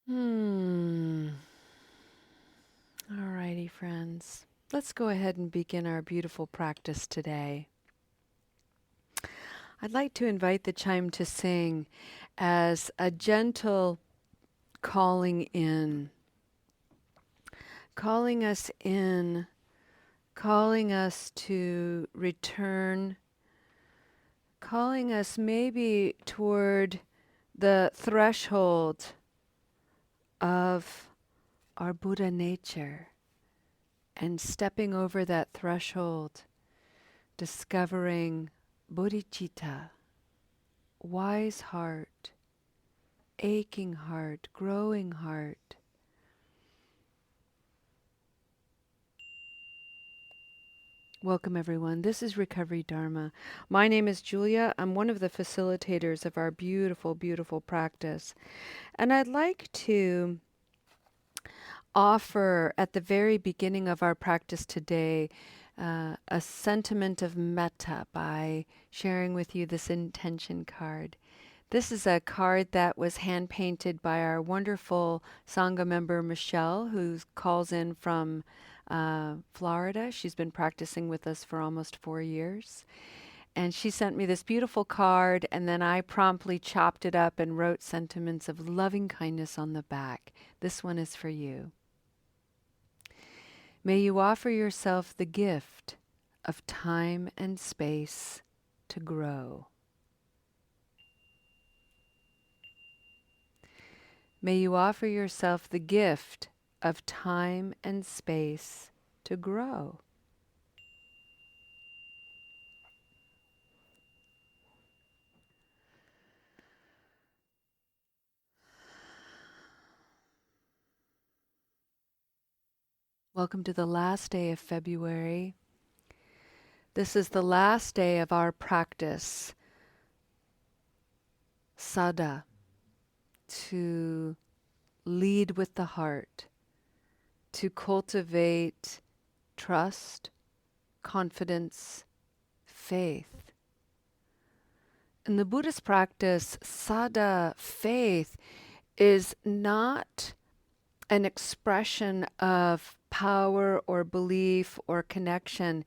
Hmm. Alrighty, friends. Let's go ahead and begin our beautiful practice today. I'd like to invite the chime to sing as a gentle calling in, calling us in, calling us to return, calling us maybe toward the threshold of our Buddha nature and stepping over that threshold, discovering bodhicitta, wise heart, aching heart, growing heart. Welcome, everyone. This is Recovery Dharma. My name is Julia. I'm one of the facilitators of our beautiful, beautiful practice. And I'd like to offer at the very beginning of our practice today a sentiment of metta by sharing with you this intention card. This is a card that was hand painted by our wonderful Sangha member Michelle, who calls in from Florida. She's been practicing with us for almost 4 years. And she sent me this beautiful card, and then I promptly chopped it up and wrote sentiments of loving kindness on the back. This one is for you. May you offer yourself the gift of time and space to grow. May you offer yourself the gift of time and space to grow. Welcome to the last day of February. This is the last day of our practice, sada, to lead with the heart, to cultivate trust, confidence, faith. In the Buddhist practice, sada, faith, is not an expression of power or belief or connection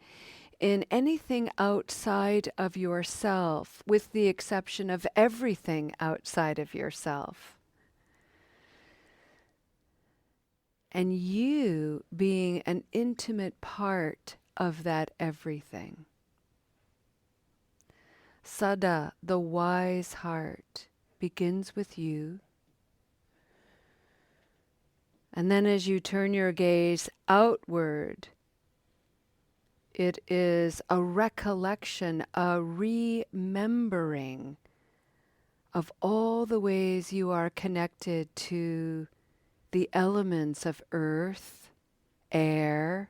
in anything outside of yourself, with the exception of everything outside of yourself. And you being an intimate part of that everything. Sada, the wise heart, begins with you. And then as you turn your gaze outward, it is a recollection, a remembering of all the ways you are connected to the elements of earth, air,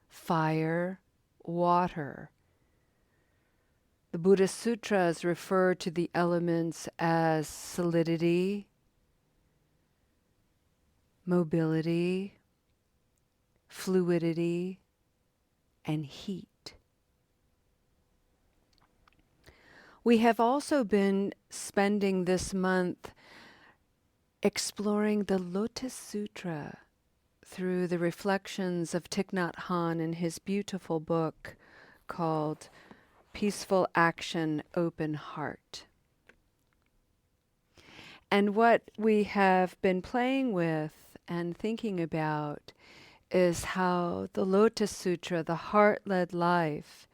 fire, water. The Buddhist sutras refer to the elements as solidity, mobility, fluidity, and heat. We have also been spending this month exploring the Lotus Sutra through the reflections of Thich Nhat Hanh in his beautiful book called Peaceful Action, Open Heart. And what we have been playing with and thinking about is how the Lotus Sutra, the heart-led life,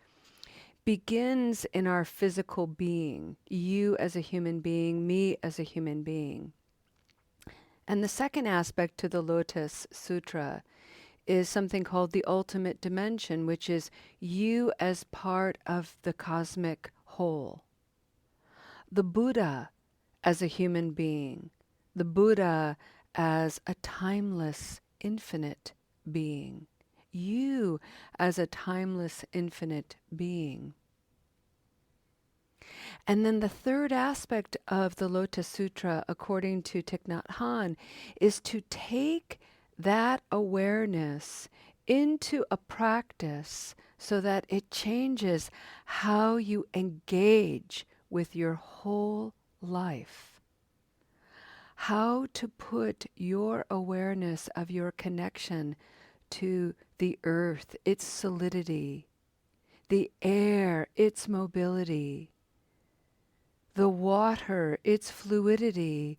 begins in our physical being, you as a human being, me as a human being. And the second aspect to the Lotus Sutra is something called the ultimate dimension, which is you as part of the cosmic whole. The Buddha as a human being, the Buddha as a timeless, infinite being, you as a timeless, infinite being. And then the third aspect of the Lotus Sutra, according to Thich Nhat Hanh, is to take that awareness into a practice so that it changes how you engage with your whole life, how to put your awareness of your connection to the earth, its solidity, the air, its mobility, the water, its fluidity,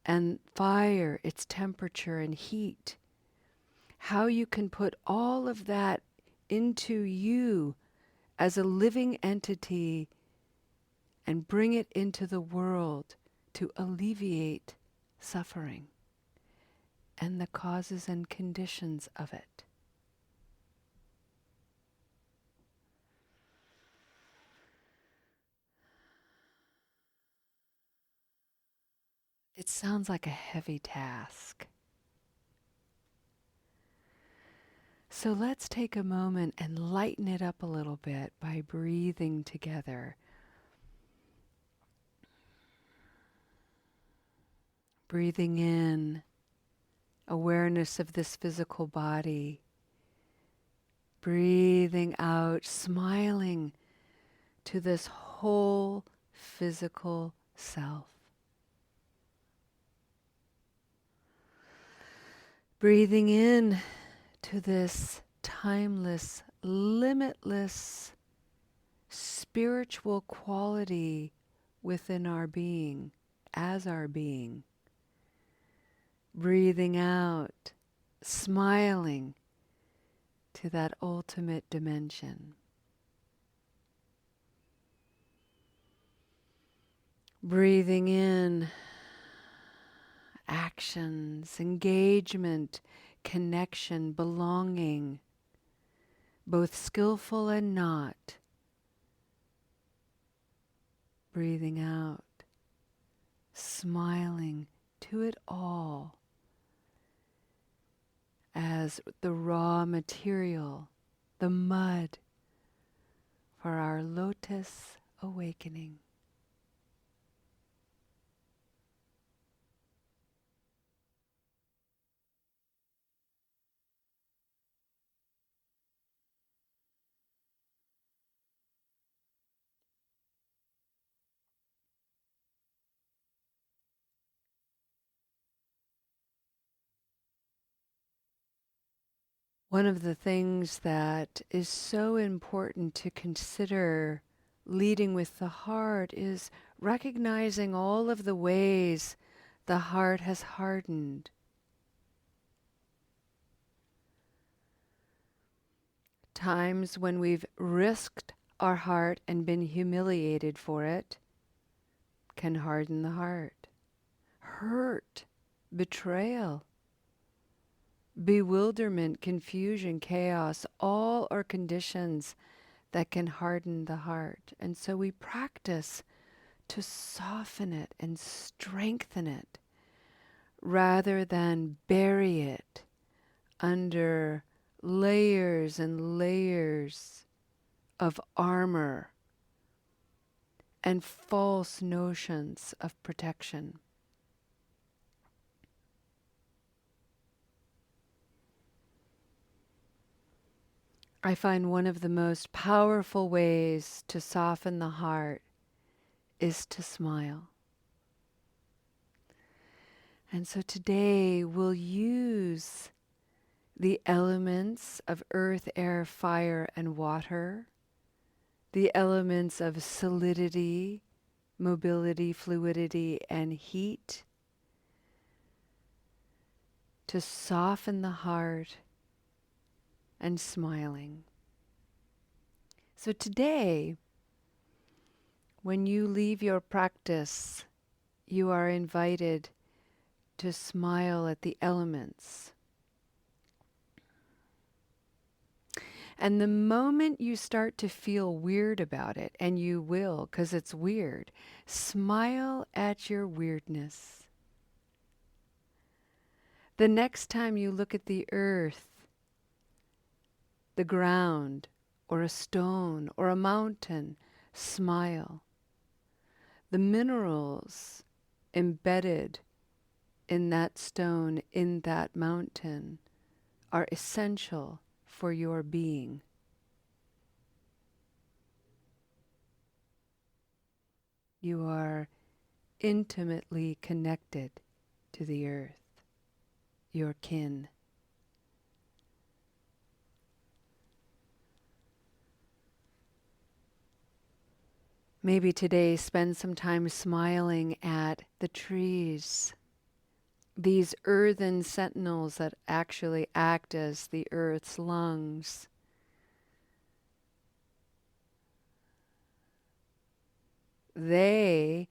and fire, its temperature and heat. How you can put all of that into you as a living entity and bring it into the world to alleviate suffering and the causes and conditions of it. It sounds like a heavy task. So let's take a moment and lighten it up a little bit by breathing together. Breathing in awareness of this physical body. Breathing out, smiling to this whole physical self. Breathing in to this timeless, limitless spiritual quality within our being, as our being. Breathing out, smiling to that ultimate dimension. Breathing in actions, engagement, connection, belonging, both skillful and not. Breathing out, smiling to it all as the raw material, the mud for our lotus awakening. One of the things that is so important to consider leading with the heart is recognizing all of the ways the heart has hardened. Times when we've risked our heart and been humiliated for it can harden the heart. Hurt, betrayal, bewilderment, confusion, chaos, all are conditions that can harden the heart. And so we practice to soften it and strengthen it rather than bury it under layers and layers of armor and false notions of protection. I find one of the most powerful ways to soften the heart is to smile. And so today we'll use the elements of earth, air, fire, and water, the elements of solidity, mobility, fluidity, and heat to soften the heart and smiling. So today, when you leave your practice, you are invited to smile at the elements. And the moment you start to feel weird about it, and you will, because it's weird, smile at your weirdness. The next time you look at the earth, the ground, or a stone, or a mountain, smile. The minerals embedded in that stone, in that mountain, are essential for your being. You are intimately connected to the earth, your kin. Maybe today spend some time smiling at the trees, these earthen sentinels that actually act as the earth's lungs. They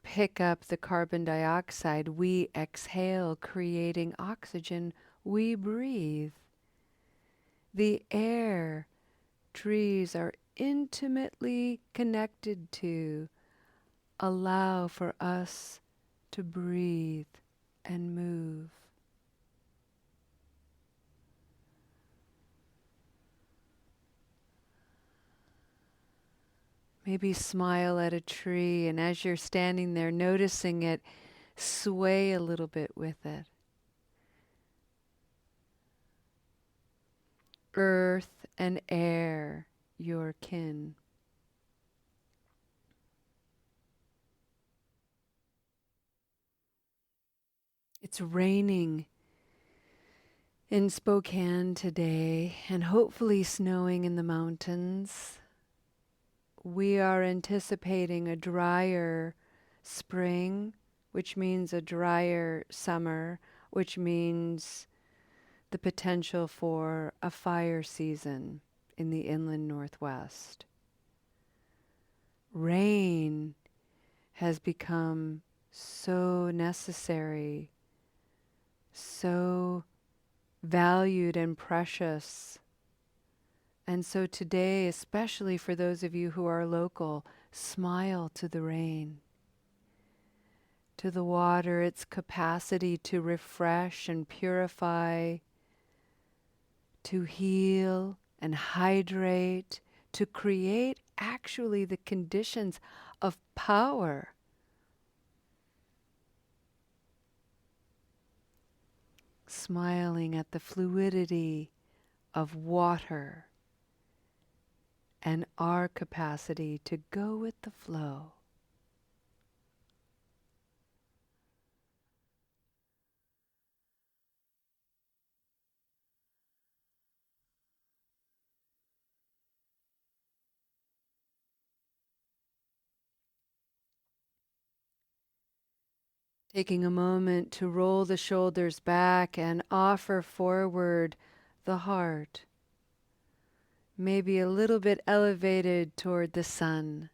pick up the carbon dioxide we exhale, creating oxygen we breathe. The air trees are intimately connected to allow for us to breathe and move. Maybe smile at a tree, and as you're standing there noticing it, sway a little bit with it. Earth and air, your kin. It's raining in Spokane today, and hopefully snowing in the mountains. We are anticipating a drier spring, which means a drier summer, which means the potential for a fire season in the inland Northwest. Rain has become so necessary, so valued and precious. And so today, especially for those of you who are local, smile to the rain, to the water, its capacity to refresh and purify, to heal and hydrate, to create actually the conditions of power. Smiling at the fluidity of water and our capacity to go with the flow. Taking a moment to roll the shoulders back and offer forward the heart, maybe a little bit elevated toward the sun,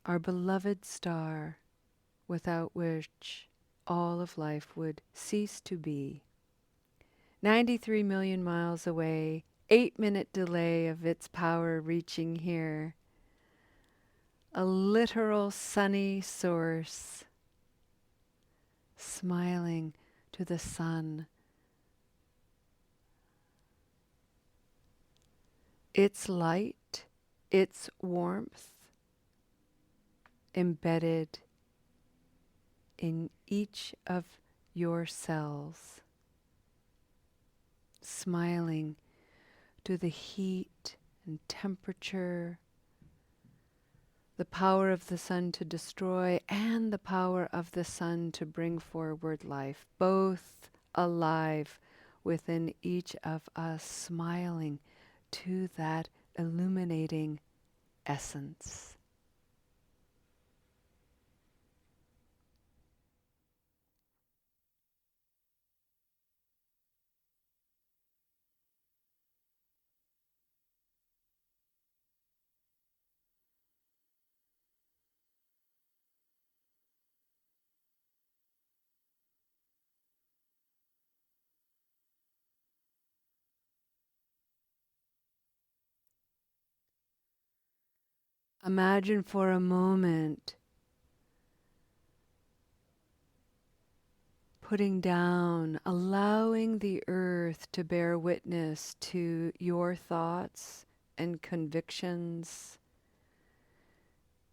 our beloved star, without which all of life would cease to be. 93 million miles away, 8-minute delay of its power reaching here. A literal sunny source, smiling to the sun. Its light, its warmth, embedded in each of your cells. Smiling to the heat and temperature, the power of the sun to destroy and the power of the sun to bring forward life, both alive within each of us, smiling to that illuminating essence. Imagine for a moment putting down, allowing the earth to bear witness to your thoughts and convictions,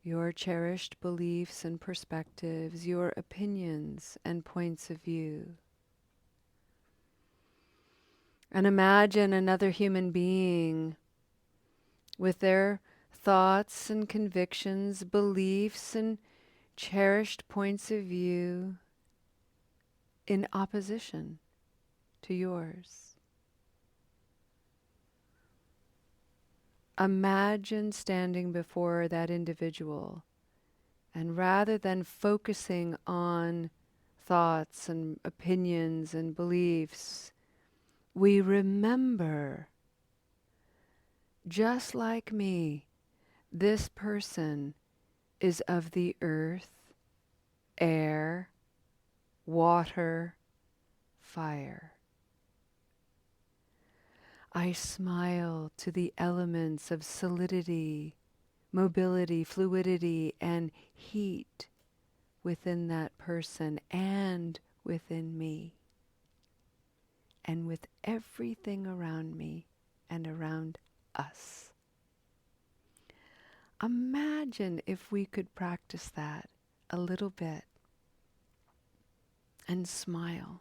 your cherished beliefs and perspectives, your opinions and points of view. And imagine another human being with their thoughts and convictions, beliefs and cherished points of view in opposition to yours. Imagine standing before that individual, and rather than focusing on thoughts and opinions and beliefs, we remember, just like me, this person is of the earth, air, water, fire. I smile to the elements of solidity, mobility, fluidity, and heat within that person and within me and with everything around me and around us. Imagine if we could practice that a little bit and smile.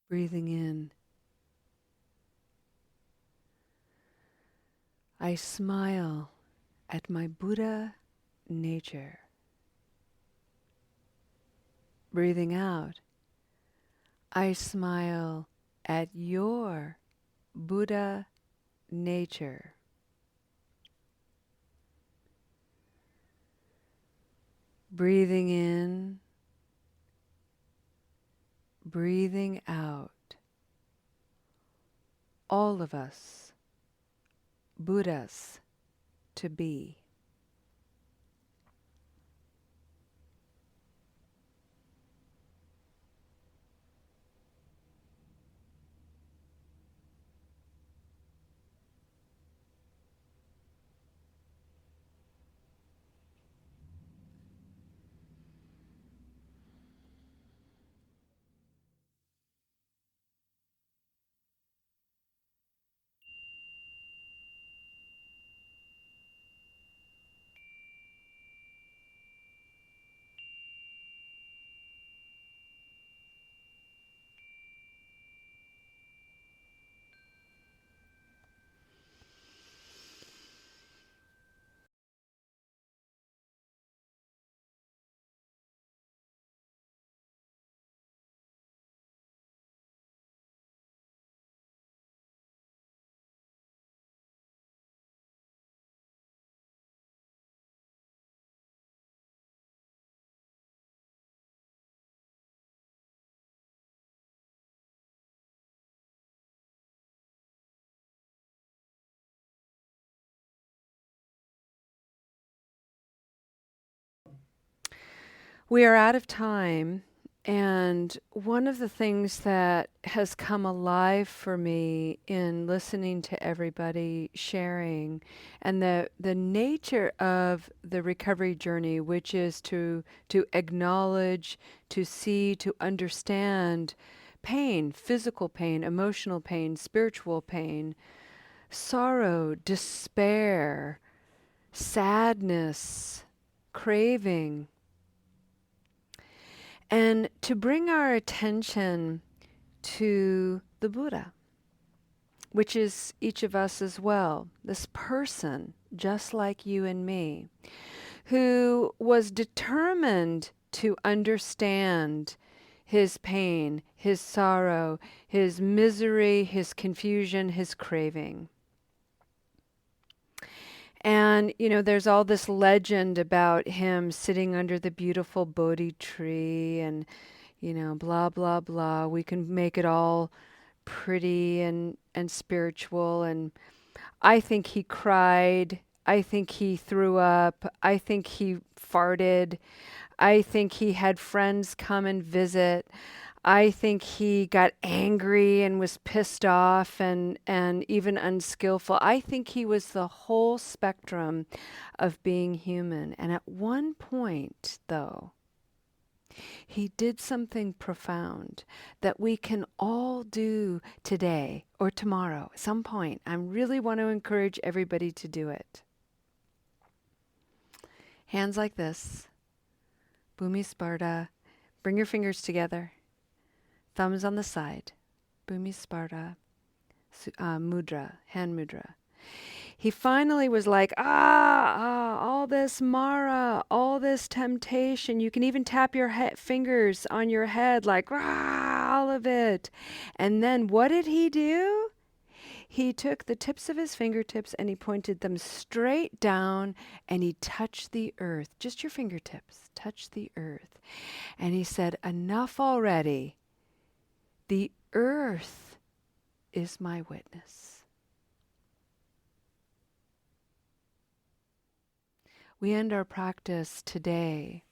Breathing in, I smile at my Buddha nature. Breathing out, I smile at your Buddha nature. Breathing in, breathing out. All of us, Buddhas to be. We are out of time, and one of the things that has come alive for me in listening to everybody sharing and the nature of the recovery journey, which is to acknowledge, to see, to understand pain, physical pain, emotional pain, spiritual pain, sorrow, despair, sadness, craving, and to bring our attention to the Buddha, which is each of us as well, this person just like you and me, who was determined to understand his pain, his sorrow, his misery, his confusion, his craving. And, there's all this legend about him sitting under the beautiful Bodhi tree and, blah, blah, blah. We can make it all pretty and spiritual. And I think he cried. I think he threw up. I think he farted. I think he had friends come and visit. I think he got angry and was pissed off and even unskillful. I think he was the whole spectrum of being human. And at one point, though, he did something profound that we can all do today or tomorrow, at some point. I really want to encourage everybody to do it. Hands like this, Bhumi Sparta. Bring your fingers together, thumbs on the side, Bhumi Sparta, mudra, hand mudra. He finally was like, all this Mara, all this temptation. You can even tap your fingers on your head like, all of it. And then what did he do? He took the tips of his fingertips and he pointed them straight down and he touched the earth. Just your fingertips, touch the earth. And he said, enough already. The earth is my witness. We end our practice today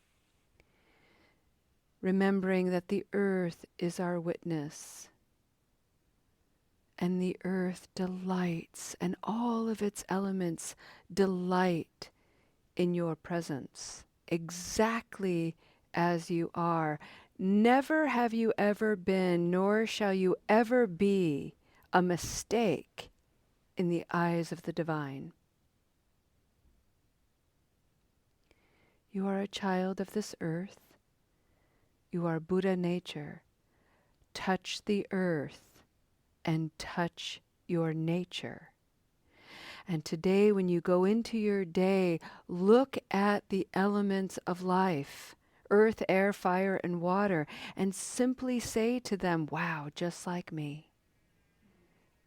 remembering that the earth is our witness, and the earth delights, and all of its elements delight in your presence, exactly as you are. Never have you ever been, nor shall you ever be, a mistake in the eyes of the divine. You are a child of this earth. You are Buddha nature. Touch the earth and touch your nature. And today, when you go into your day, look at the elements of life, earth, air, fire, and water, and simply say to them, wow, just like me.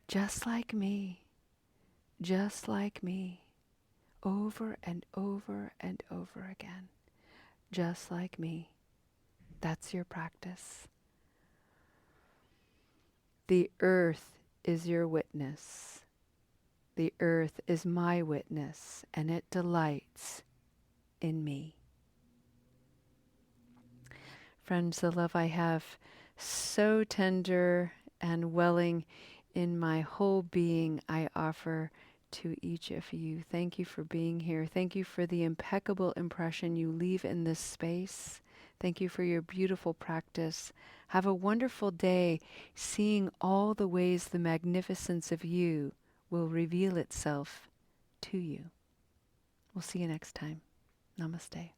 Just like me. Just like me. Over and over and over again. Just like me. That's your practice. The earth is your witness. The earth is my witness, and it delights in me. Friends, the love I have so tender and welling in my whole being, I offer to each of you. Thank you for being here. Thank you for the impeccable impression you leave in this space. Thank you for your beautiful practice. Have a wonderful day, seeing all the ways the magnificence of you will reveal itself to you. We'll see you next time. Namaste.